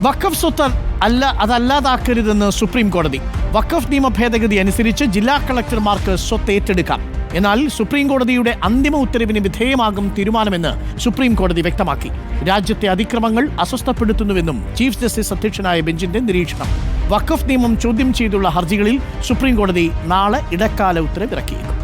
വഖഫ് സ്വത്ത് അതല്ലാതാക്കരുതെന്ന് സുപ്രീം കോടതി. വഖഫ് നിയമ ഭേദഗതി അനുസരിച്ച് ജില്ലാ കളക്ടർമാർക്ക് സ്വത്ത് ഏറ്റെടുക്കാം. എന്നാൽ സുപ്രീം കോടതിയുടെ അന്തിമ ഉത്തരവിന് വിധേയമാകും തീരുമാനമെന്ന് സുപ്രീം കോടതി വ്യക്തമാക്കി. രാജ്യത്തെ അതിക്രമങ്ങൾ അസ്വസ്ഥപ്പെടുത്തുന്നുവെന്നും ചീഫ് ജസ്റ്റിസ് അധ്യക്ഷനായ ബെഞ്ചിന്റെ നിരീക്ഷണം. വഖഫ് നിയമം ചോദ്യം ചെയ്തുള്ള ഹർജികളിൽ സുപ്രീം കോടതി നാളെ ഇടക്കാല ഉത്തരവിറക്കിയേക്കും.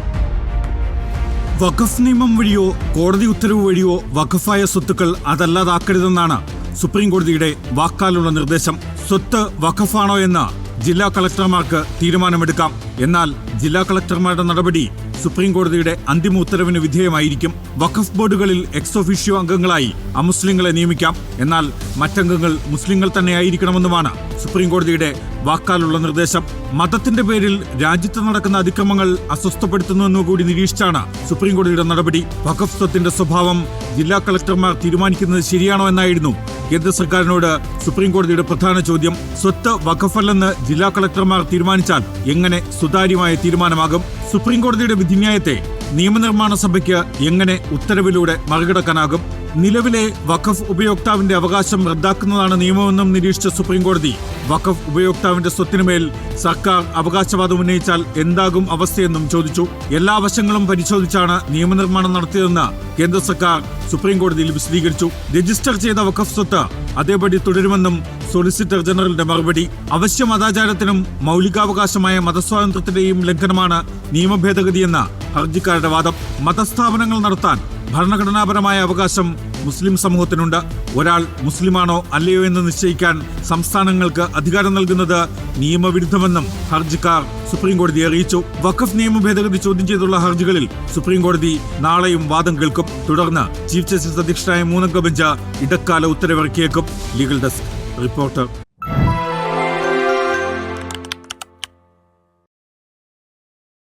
വഖഫ് നിയമം വഴിയോ കോടതി ഉത്തരവ് വഴിയോ വഖഫായ സ്വത്തുക്കൾ അതല്ലാതാക്കരുതെന്നാണ് സുപ്രീം കോടതിയുടെ വാക്കാലുള്ള നിർദ്ദേശം. സ്വത്ത് വഖഫാണോ എന്ന് ജില്ലാ കളക്ടർമാർക്ക് തീരുമാനമെടുക്കാം. എന്നാൽ ജില്ലാ കളക്ടർമാരുടെ നടപടി സുപ്രീം കോടതിയുടെ അന്തിമ ഉത്തരവിന് വിധേയമായിരിക്കും. വഖഫ് ബോർഡുകളിൽ എക്സ് ഒഫീഷ്യോ അംഗങ്ങളായി അമുസ്ലിങ്ങളെ നിയമിക്കാം. എന്നാൽ മറ്റംഗങ്ങൾ മുസ്ലിങ്ങൾ തന്നെയായിരിക്കണമെന്നുമാണ് സുപ്രീം കോടതിയുടെ വാക്കാലുള്ള നിർദ്ദേശം. മതത്തിന്റെ പേരിൽ രാജ്യത്ത് നടക്കുന്ന അതിക്രമങ്ങൾ അസ്വസ്ഥപ്പെടുത്തുന്നുവെന്നുകൂടി നിരീക്ഷിച്ചാണ് സുപ്രീം കോടതിയുടെ നടപടി. വഖഫ് സ്വത്തിന്റെ സ്വഭാവം ജില്ലാ കളക്ടർമാർ തീരുമാനിക്കുന്നത് ശരിയാണോ എന്നായിരുന്നു കേന്ദ്ര സർക്കാരിനോട് സുപ്രീം കോടതിയുടെ പ്രധാന ചോദ്യം. സ്വത്ത് വഖഫല്ലെന്ന് ജില്ലാ കളക്ടർമാർ തീരുമാനിച്ചാൽ എങ്ങനെ സുതാര്യമായ തീരുമാനമാകും? സുപ്രീം കോടതിയുടെ വിധിന്യായത്തെ നിയമനിർമ്മാണ സഭയ്ക്ക് എങ്ങനെ ഉത്തരവിലൂടെ മറികടക്കാനാകും? നിലവിലെ വഖഫ് ഉപയോക്താവിന്റെ അവകാശം റദ്ദാക്കുന്നതാണ് നിയമമെന്നും നിരീക്ഷിച്ച സുപ്രീം കോടതി വഖഫ് ഉപയോക്താവിന്റെ സ്വത്തിനുമേൽ സർക്കാർ അവകാശവാദം ഉന്നയിച്ചാൽ എന്താകും അവസ്ഥയെന്നും ചോദിച്ചു. എല്ലാ വശങ്ങളും പരിശോധിച്ചാണ് നിയമനിർമ്മാണം നടത്തിയതെന്ന് കേന്ദ്ര സർക്കാർ സുപ്രീം കോടതിയിൽ വിശദീകരിച്ചു. രജിസ്റ്റർ ചെയ്ത വഖഫ് സ്വത്ത് അതേപടി തുടരുമെന്നും സോളിസിറ്റർ ജനറലിന്റെ മറുപടി. അവശ്യ മതാചാരത്തിനും മൗലികാവകാശമായ മതസ്വാതന്ത്ര്യത്തിന്റെയും ലംഘനമാണ് നിയമഭേദഗതിയെന്ന ഹർജിക്കാരുടെ വാദം. മതസ്ഥാപനങ്ങൾ നടത്താൻ ഭരണഘടനാപരമായ അവകാശം മുസ്ലിം സമൂഹത്തിനുണ്ട്. ഒരാൾ മുസ്ലിമാണോ അല്ലയോ എന്ന് നിശ്ചയിക്കാൻ സംസ്ഥാനങ്ങൾക്ക് അധികാരം നൽകുന്നത് നിയമവിരുദ്ധമെന്നും ഹർജിക്കാർ സുപ്രീം കോടതിയെ അറിയിച്ചു. വഖഫ് നിയമ ഭേദഗതി ചോദ്യം ചെയ്തുള്ള ഹർജികളിൽ സുപ്രീം കോടതി നാളെയും വാദം കേൾക്കും. തുടർന്ന് ചീഫ് ജസ്റ്റിസ് അധ്യക്ഷനായ 3 അംഗ ബെഞ്ച് ഇടക്കാല ഉത്തരവിറക്കിയേക്കും. Legal desk reporter.